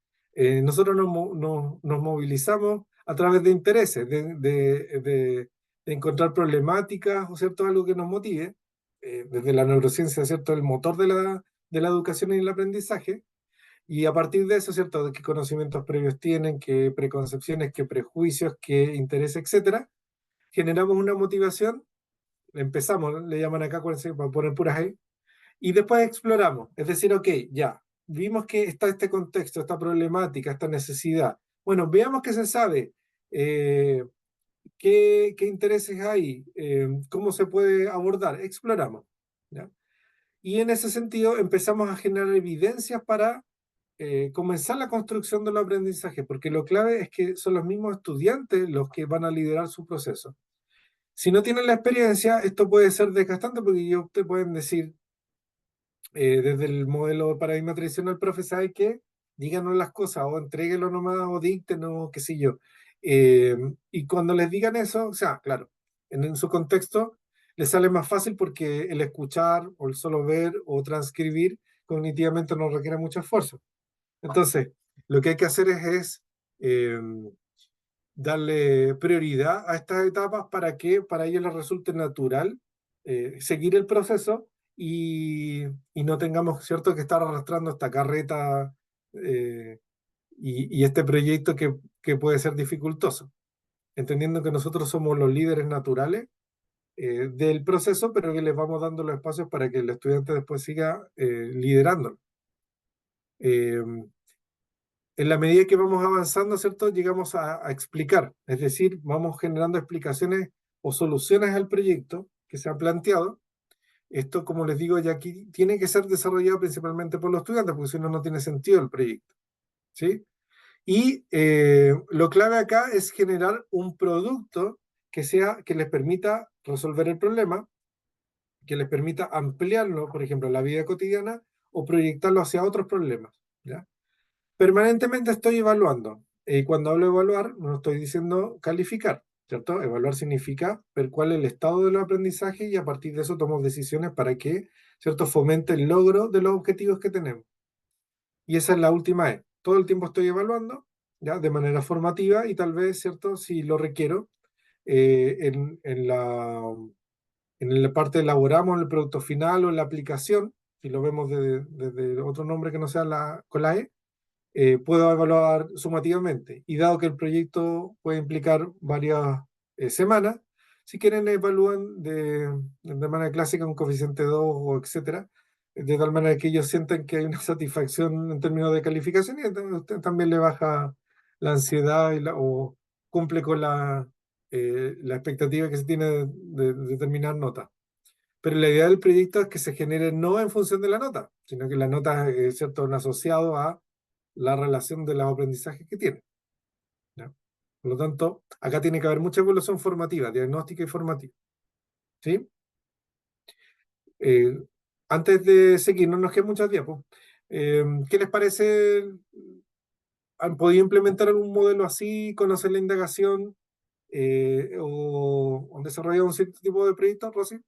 Nosotros nos movilizamos a través de intereses, de de encontrar problemáticas, o cierto, algo que nos motive, desde la neurociencia, cierto, el motor de la educación y el aprendizaje, y a partir de eso, cierto, de qué conocimientos previos tienen, qué preconcepciones, qué prejuicios, qué intereses, etcétera, generamos una motivación, empezamos, le llaman acá, para poner puras ahí, y después exploramos, es decir, ok, ya, vimos que está este contexto, esta problemática, esta necesidad. Bueno, veamos qué se sabe, qué intereses hay, cómo se puede abordar, exploramos, ¿ya? Y en ese sentido empezamos a generar evidencias para comenzar la construcción del aprendizaje, porque lo clave es que son los mismos estudiantes los que van a liderar su proceso. Si no tienen la experiencia, esto puede ser desgastante porque ellos te pueden decir, desde el modelo de paradigma tradicional, profe, ¿sabe qué? Díganos las cosas, o entréguelo nomás, o díctenos, qué sé yo. Y cuando les digan eso, o sea, claro, en su contexto, les sale más fácil porque el escuchar, o el solo ver, o transcribir, cognitivamente no requiere mucho esfuerzo. Entonces, lo que hay que hacer es darle prioridad a estas etapas para que para ellos les resulte natural seguir el proceso y no tengamos, ¿cierto?, que estar arrastrando esta carreta y este proyecto que puede ser dificultoso, entendiendo que nosotros somos los líderes naturales del proceso, pero que les vamos dando los espacios para que el estudiante después siga liderándolo. En la medida que vamos avanzando, ¿cierto?, llegamos a explicar, es decir, vamos generando explicaciones o soluciones al proyecto que se ha planteado. Esto, como les digo, ya aquí tiene que ser desarrollado principalmente por los estudiantes, porque si no, no tiene sentido el proyecto, ¿sí? Y lo clave acá es generar un producto que les permita resolver el problema, que les permita ampliarlo, por ejemplo, en la vida cotidiana, o proyectarlo hacia otros problemas, ¿ya? Permanentemente estoy evaluando. Y cuando hablo de evaluar, no estoy diciendo calificar, ¿cierto? Evaluar significa ver cuál es el estado del aprendizaje y a partir de eso tomo decisiones para que, ¿cierto?, fomente el logro de los objetivos que tenemos. Y esa es la última E. Todo el tiempo estoy evaluando, ¿ya?, de manera formativa y tal vez, ¿cierto?, si lo requiero, en la parte elaboramos el producto final o en la aplicación, si lo vemos desde otro nombre que no sea con la E, puedo evaluar sumativamente. Y dado que el proyecto puede implicar varias semanas, si quieren evalúan de manera clásica un coeficiente 2 o etcétera, de tal manera que ellos sientan que hay una satisfacción en términos de calificación y usted también le baja la ansiedad o cumple con la expectativa que se tiene de determinar nota. Pero la idea del proyecto es que se genere no en función de la nota, sino que la nota es, ¿cierto?, un asociado a la relación de los aprendizajes que tiene, ¿ya? Por lo tanto, acá tiene que haber mucha evaluación formativa, diagnóstica y formativa, ¿sí? Antes de seguir, no nos quedan muchos días, pues. ¿Qué les parece? ¿Han podido implementar algún modelo así, conocer la indagación o desarrollar un cierto tipo de proyecto, Rosy?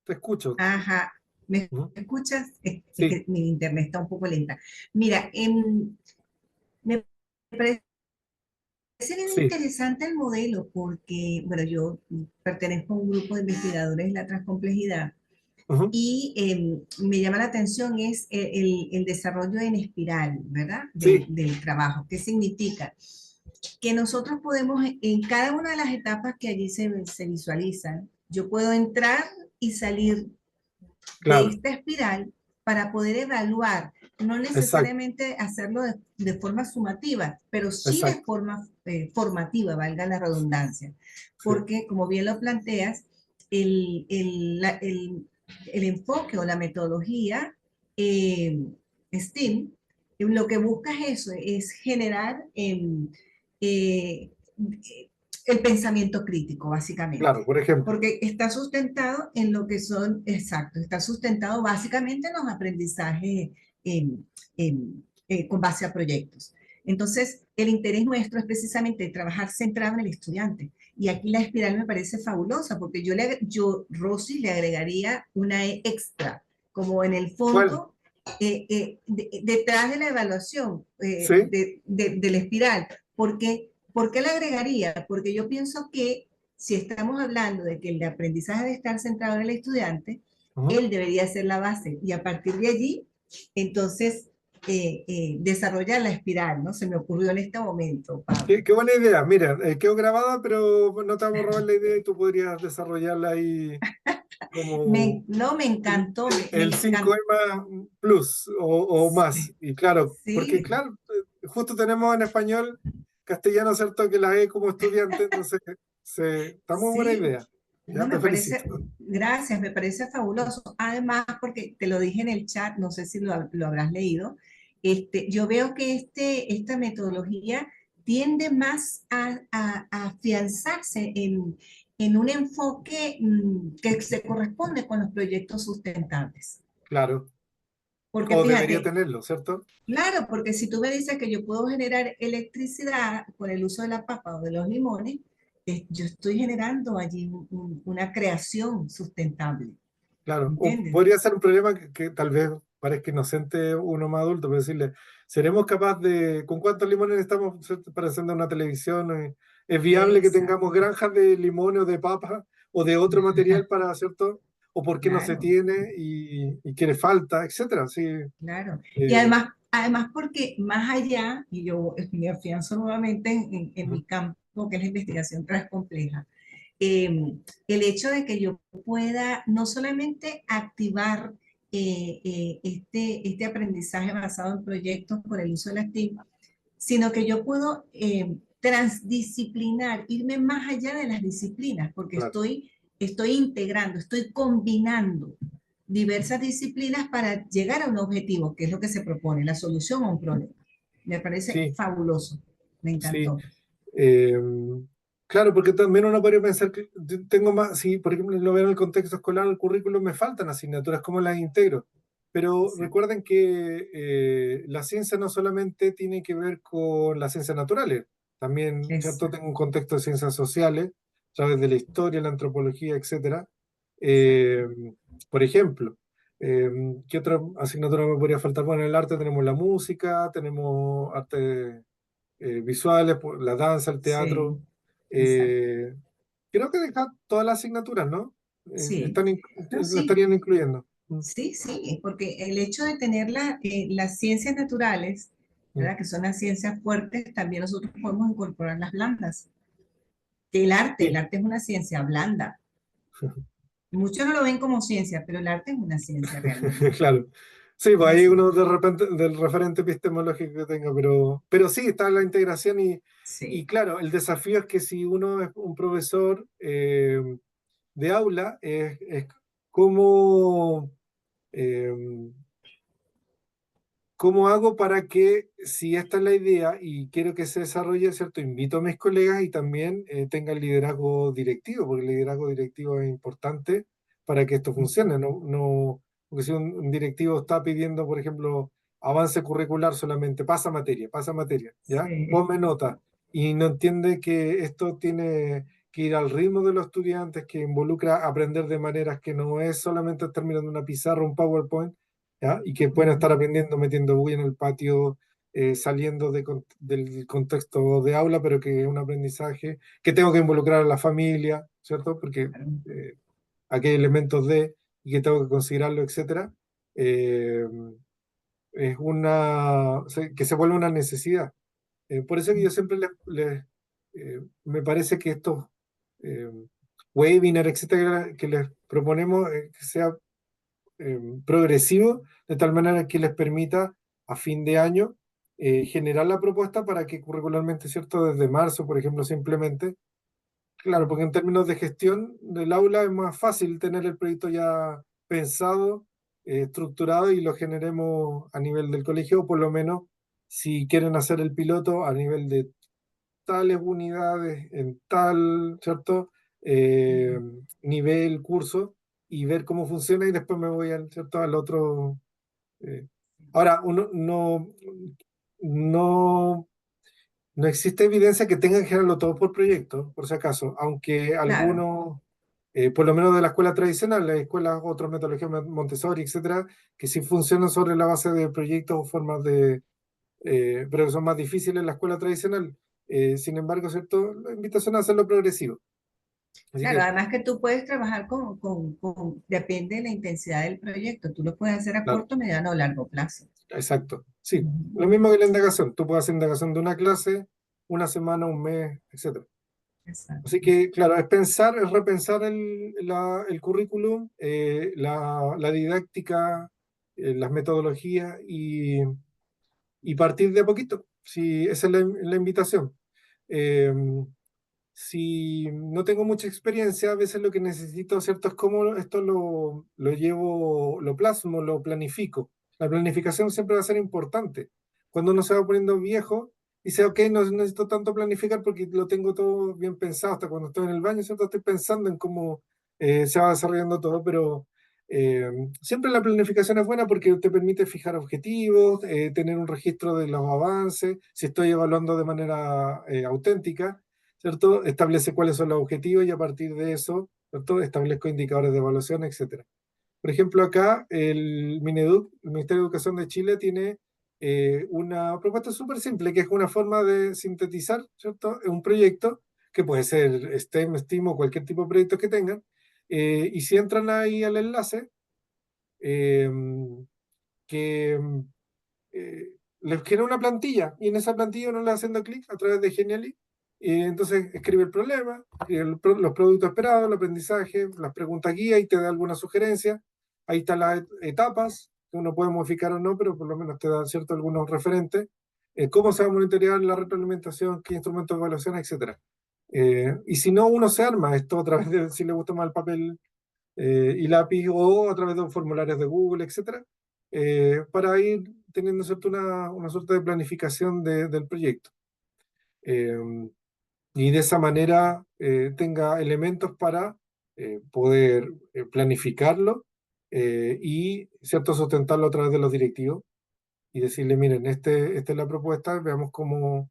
Te escucho. Ajá, ¿me ¿Mm? escuchas? Es Sí. que mi internet está un poco lenta. Mira, me parece bien Sí. interesante el modelo porque, bueno, yo pertenezco a un grupo de investigadores de la transcomplejidad Ujú. y me llama la atención es el desarrollo en espiral, ¿verdad? Sí, Del trabajo. ¿Qué significa? Que nosotros podemos, en cada una de las etapas que allí se visualizan, yo puedo entrar y salir de claro, esta espiral para poder evaluar, no exacto, necesariamente hacerlo de forma sumativa, pero sí de exacto. forma formativa, valga la redundancia. Sí, Porque, como bien lo planteas, el enfoque o la metodología STEAM lo que busca es eso, es generar eh, el pensamiento crítico, básicamente claro, por ejemplo. porque está sustentado en lo que son, exacto, está sustentado básicamente en los aprendizajes con base a proyectos. Entonces, el interés nuestro es precisamente trabajar centrado en el estudiante. Y aquí la espiral me parece fabulosa, porque Rosy, le agregaría una E extra, como en el ¿Cuál? fondo, detrás de la evaluación ¿Sí? de la espiral. ¿Por qué la agregaría? Porque yo pienso que si estamos hablando de que el aprendizaje debe estar centrado en el estudiante, Ujú. él debería ser la base y a partir de allí, entonces, desarrollar la espiral, ¿no? Se me ocurrió en este momento, Pablo. Qué buena idea. Mira, quedó grabada, pero no te vamos a robar la idea y tú podrías desarrollarla ahí como No, me encantó, me el encantó. 5E plus o más. Y claro, porque Sí, claro, justo tenemos en español, castellano, ¿cierto? Que la E como estudiante, entonces está muy buena sí. idea. Ya No, te me felicito. parece, gracias, me parece fabuloso. Además, porque te lo dije en el chat, no sé si lo habrás leído, yo veo que esta metodología tiende más a afianzarse en un enfoque que se corresponde con los proyectos sustentables. Claro. Porque O debería fíjate, tenerlo, ¿cierto? claro, porque si tú me dices que yo puedo generar electricidad por el uso de la papa o de los limones, yo estoy generando allí una creación sustentable, Claro, o ¿entiendes? podría ser un problema que tal vez parezca inocente uno más adulto, pero decirle, ¿seremos capaces de, con cuántos limones estamos para encender una televisión? ¿Es viable que Exacto, tengamos granjas de limones o de papas o de otro material para, ¿cierto? ¿O por qué no se claro, tiene y qué le falta, etcétera? Sí, claro. Y eh, además porque más allá, y yo me afianzo nuevamente en ujú, mi campo, que es la investigación transcompleja, el hecho de que yo pueda no solamente activar este aprendizaje basado en proyectos por el uso de las TIC, sino que yo puedo transdisciplinar, irme más allá de las disciplinas, porque claro. estoy integrando, estoy combinando diversas disciplinas para llegar a un objetivo, que es lo que se propone, la solución a un problema. Me parece Sí, fabuloso, me sí. encantó. Eh, claro, porque también uno podría pensar que yo tengo más, si por ejemplo lo veo en el contexto escolar, el currículum me faltan asignaturas, ¿cómo las integro? Pero Exacto. recuerden que la ciencia no solamente tiene que ver con las ciencias naturales, también, ¿cierto? Exacto. Tengo un contexto de ciencias sociales, a través de la historia, la antropología, etcétera. Exacto. Eh, por ejemplo, ¿qué otra asignatura me podría faltar? Bueno, en el arte tenemos la música, tenemos arte visuales, la danza, el Sí, teatro. exacto. eh, Creo que deja todas las asignaturas, ¿no? Sí, no, Lo sí, estarían incluyendo. sí, sí, porque el hecho de tener las ciencias naturales, Mm. ¿verdad? Que son las ciencias fuertes, también nosotros podemos incorporar las blandas. El Sí, arte es una ciencia blanda. Muchos no lo ven como ciencia, pero el arte es una ciencia realmente. claro. Sí, Es pues ahí así. uno de repente, del referente epistemológico que tenga, pero sí, está la integración y Sí, claro, el desafío es que si uno es un profesor de aula, es cómo, eh, ¿cómo hago para que, si esta es la idea y quiero que se desarrolle, ¿cierto? Invito a mis colegas y también tenga el liderazgo directivo, porque el liderazgo directivo es importante para que esto funcione, ¿no? Porque si un directivo está pidiendo, por ejemplo, avance curricular solamente, pasa materia, ¿ya? sí, Ponme nota, y no entiende que esto tiene que ir al ritmo de los estudiantes, que involucra aprender de maneras que no es solamente terminando una pizarra, un PowerPoint, ¿ya? Y que pueden estar aprendiendo metiendo bulla en el patio, saliendo del contexto de aula, pero que es un aprendizaje que tengo que involucrar a la familia, ¿cierto? Porque claro. eh, aquí hay elementos de y que tengo que considerarlo, etcétera. Eh, es que se vuelve una necesidad. Por eso que yo siempre me parece que estos eh, webinars, etcétera, que les proponemos, que sea progresivo, de tal manera que les permita a fin de año generar la propuesta para que curricularmente, ¿cierto? Desde marzo, por ejemplo, simplemente, claro, porque en términos de gestión del aula es más fácil tener el proyecto ya pensado, estructurado y lo generemos a nivel del colegio, o por lo menos si quieren hacer el piloto a nivel de tales unidades, en tal, ¿cierto? Eh, Nivel, curso, y ver cómo funciona y después me voy al, ¿cierto? Al otro. eh. Ahora, uno no, no existe evidencia que tengan que generarlo todo por proyecto, por si acaso, aunque Claro, algunos por lo menos de la escuela tradicional, las escuelas, otras metodologías Montessori, etcétera, que sí funcionan sobre la base de proyectos o formas de, pero que son más difíciles en la escuela tradicional. Sin embargo, ¿cierto? La invitación a hacerlo progresivo. Así Claro, que, además que tú puedes trabajar depende de la intensidad del proyecto, tú lo puedes hacer a claro, corto, mediano o largo plazo. exacto. Sí, Ujú. lo mismo que la indagación. Tú puedes hacer indagación de una clase, una semana, un mes, etcétera. Así Exacto. que, claro, es pensar, es repensar el currículum, la didáctica, las metodologías y partir de a poquito. Sí, esa es la invitación. Eh, si no tengo mucha experiencia, a veces lo que necesito, ¿cierto? Es cómo esto lo llevo, lo plasmo, lo planifico. La planificación siempre va a ser importante. Cuando uno se va poniendo viejo, dice, ok, no necesito tanto planificar porque lo tengo todo bien pensado. Hasta cuando estoy en el baño, ¿cierto? Estoy pensando en cómo se va desarrollando todo, pero eh, siempre la planificación es buena porque te permite fijar objetivos, tener un registro de los avances, si estoy evaluando de manera auténtica, ¿cierto? Establece cuáles son los objetivos y a partir de eso, ¿cierto? Establezco indicadores de evaluación, etcétera. Por ejemplo, acá el Mineduc, el Ministerio de Educación de Chile, tiene una propuesta súper simple, que es una forma de sintetizar, ¿cierto? Un proyecto que puede ser STEM, STEAM o cualquier tipo de proyecto que tengan. Y si entran ahí al enlace, eh, que eh, les genera una plantilla y en esa plantilla uno le va haciendo clic a través de Genially y entonces escribe el problema, los productos esperados, el aprendizaje, las preguntas guía y te da alguna sugerencia. Ahí están las etapas que uno puede modificar o no, pero por lo menos te da cierto algunos referentes. Cómo se va a monitorear la retroalimentación, qué instrumentos de evaluación, etcétera. Y si no, uno se arma esto a través de, si le gusta más el papel y lápiz o a través de formularios de Google, etcétera, para ir teniendo, ¿cierto? Una suerte de planificación del proyecto. Eh, y de esa manera tenga elementos para poder planificarlo y, ¿cierto? Sustentarlo a través de los directivos y decirle, miren, esta es la propuesta, veamos cómo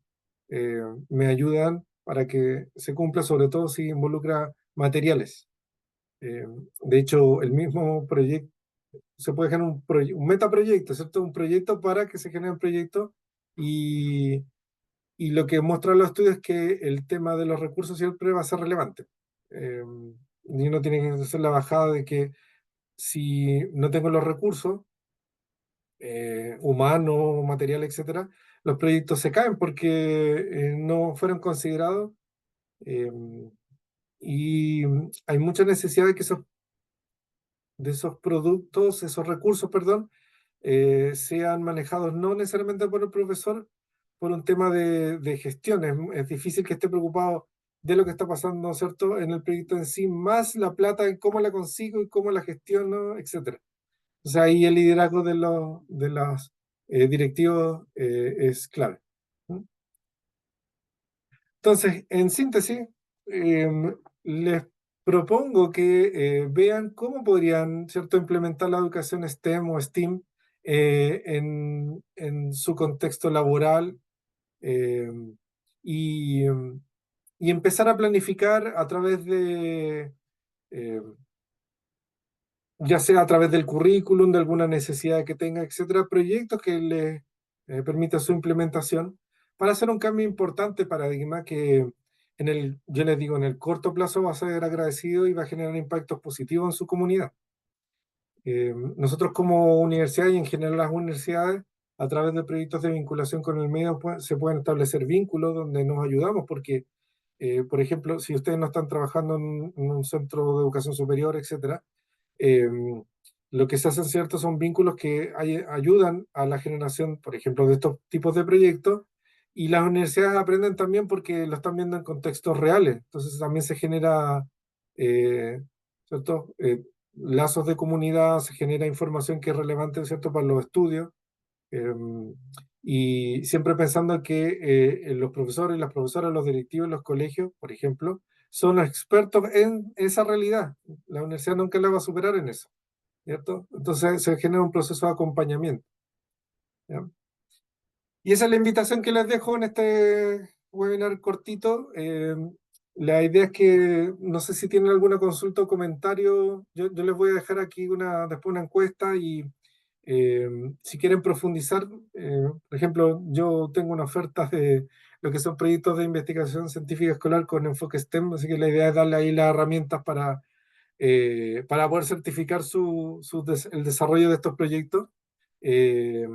me ayudan para que se cumpla, sobre todo si involucra materiales. Eh, de hecho, el mismo proyecto, se puede generar un metaproyecto, ¿cierto? Un proyecto para que se genere un proyecto y, y lo que muestran los estudios es que el tema de los recursos siempre va a ser relevante. Y uno tiene que hacer la bajada de que si no tengo los recursos humanos, materiales, etcétera, los proyectos se caen porque no fueron considerados eh, y hay mucha necesidad de que de esos productos, esos recursos, perdón, sean manejados no necesariamente por el profesor, por un tema de gestión. Es difícil que esté preocupado de lo que está pasando, ¿cierto?, en el proyecto en sí, más la plata, en cómo la consigo y cómo la gestiono, etcétera. O sea, ahí el liderazgo de los directivos es clave. ¿Mm? Entonces, en síntesis, les propongo que vean cómo podrían, ¿cierto?, implementar la educación STEM o STEAM en su contexto laboral eh, y, y empezar a planificar a través eh, ya sea a través del currículum, de alguna necesidad que tenga, etcétera, proyectos que les permitan su implementación para hacer un cambio importante de paradigma que yo les digo, en el corto plazo va a ser agradecido y va a generar impactos positivos en su comunidad. Nosotros como universidad y en general las universidades, a través de proyectos de vinculación con el medio, se pueden establecer vínculos donde nos ayudamos, porque, por ejemplo, si ustedes no están trabajando en un centro de educación superior, etcétera, eh, lo que se hacen, ¿cierto? Son vínculos que ayudan a la generación, por ejemplo, de estos tipos de proyectos, y las universidades aprenden también porque lo están viendo en contextos reales. Entonces también se genera, eh, ¿cierto? Lazos de comunidad, se genera información que es relevante, ¿cierto? Para los estudios. eh, y siempre pensando que los profesores, las profesoras, los directivos, los colegios, por ejemplo, son expertos en esa realidad. La universidad nunca la va a superar en eso, ¿cierto? Entonces se genera un proceso de acompañamiento. ¿Ya? Y esa es la invitación que les dejo en este webinar cortito. la idea es que, no sé si tienen alguna consulta o comentario, yo les voy a dejar aquí después una encuesta y si quieren profundizar, por ejemplo, yo tengo una oferta de lo que son proyectos de investigación científica escolar con enfoque STEM, así que la idea es darle ahí las herramientas para poder certificar el desarrollo de estos proyectos, eh,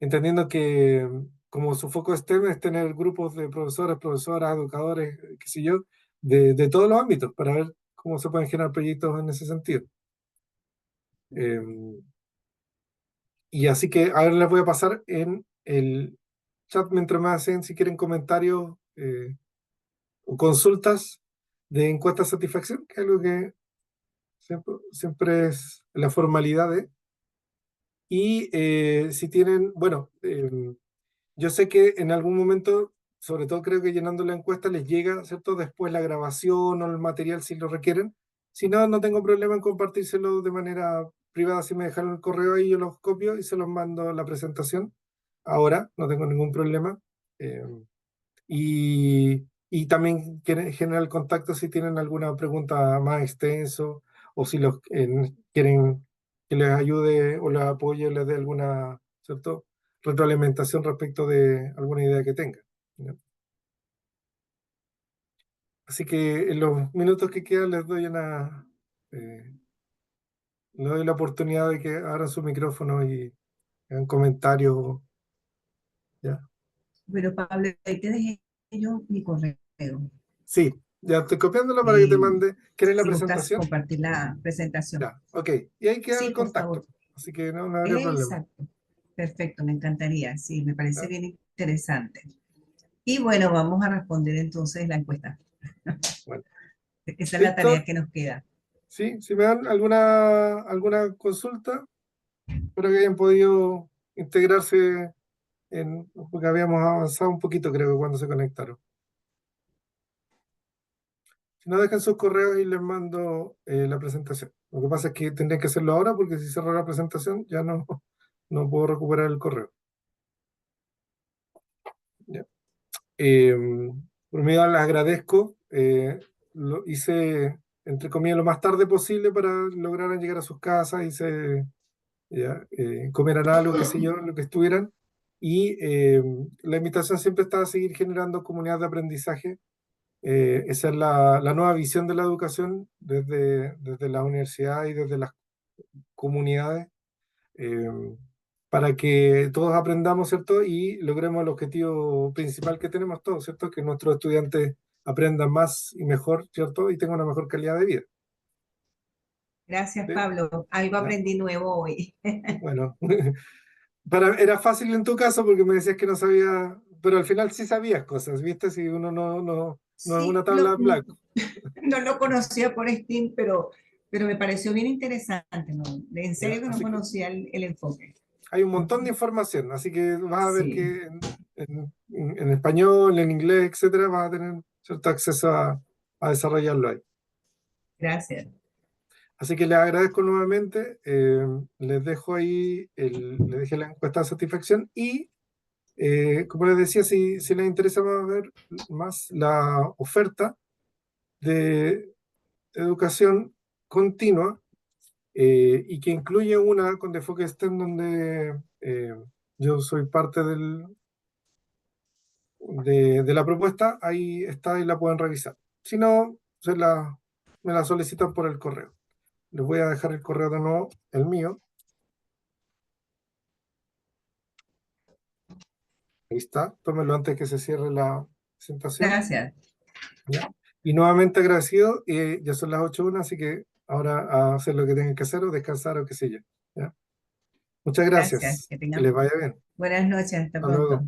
entendiendo que como su foco STEM es tener grupos de profesores, profesoras, educadores, qué sé yo, de todos los ámbitos, para ver cómo se pueden generar proyectos en ese sentido. Y así que ahora les voy a pasar en el chat mientras me hacen, si quieren, comentarios o consultas de encuesta de satisfacción, que es algo que siempre es la formalidad de. Y si tienen, bueno, yo sé que en algún momento, sobre todo creo que llenando la encuesta les llega, ¿cierto? Después la grabación o el material si lo requieren. Si no, no tengo problema en compartírselo de manera privada. Si me dejan el correo ahí, yo los copio y se los mando a la presentación. Ahora, no tengo ningún problema. Eh, y también generar el contacto si tienen alguna pregunta más extenso o si quieren que les ayude o les apoye o les dé alguna, ¿cierto? Retroalimentación respecto de alguna idea que tengan, ¿no? Así que en los minutos que quedan les doy la oportunidad de que abran su micrófono y hagan comentarios, ¿ya? Bueno, Pablo, ahí te dejé yo mi correo. Sí, ya estoy copiándolo para que te mande. ¿Quieres la Si gustas presentación? compartir la presentación. Ya, ok. Y ahí queda Sí, el por contacto. favor. Así que no habría problema. Exacto. Perfecto, me encantaría. Sí, me parece ¿Ya? bien interesante. Y bueno, vamos a responder entonces la encuesta. Bueno, Esa es la tarea Víctor, que nos queda. sí, si me dan alguna consulta, espero que hayan podido integrarse porque habíamos avanzado un poquito, creo, cuando se conectaron. Si no, dejan sus correos y les mando la presentación. Lo que pasa es que tendrían que hacerlo ahora porque si cerro la presentación ya no puedo recuperar el correo. ¿Ya? Por mi lado, les agradezco. Lo hice, entre comillas, lo más tarde posible para lograr llegar a sus casas y comieran algo, qué sé yo, lo que estuvieran. Y la invitación siempre está a seguir generando comunidades de aprendizaje. Esa es la nueva visión de la educación desde la universidad y desde las comunidades, eh, para que todos aprendamos, ¿cierto? Y logremos el objetivo principal que tenemos todos, ¿cierto? Que nuestros estudiantes aprendan más y mejor, ¿cierto? Y tengan una mejor calidad de vida. Gracias, ¿Sí? Pablo. Algo ¿Ya? aprendí nuevo hoy. Bueno, era fácil en tu caso porque me decías que no sabía, pero al final sí sabías cosas, ¿viste? Si uno no es una Sí, tabla en blanco. no lo conocía por Steam, pero me pareció bien interesante, ¿no? En ¿Ya? serio que no Así que conocía el enfoque. hay un montón de información, así que vas a ver Sí, que en español, en inglés, etcétera, vas a tener cierto acceso a desarrollarlo ahí. gracias. Así que les agradezco nuevamente, les dejo ahí, les dejé la encuesta de satisfacción y, como les decía, si les interesa ver más la oferta de educación continua, y que incluye una con enfoque STEM donde yo soy parte de la propuesta, ahí está y la pueden revisar. Si no, me la solicitan por el correo. Les voy a dejar el correo de nuevo, el mío. Ahí está, tómenlo antes que se cierre la presentación. Gracias. ¿Ya? Y nuevamente agradecido, ya son las 8:01, así que ahora a hacer lo que tengan que hacer o descansar o qué sé yo. ¿Ya? Muchas Gracias. gracias, Que que tengan les vaya bien. buenas noches. Hasta Hasta pronto. luego.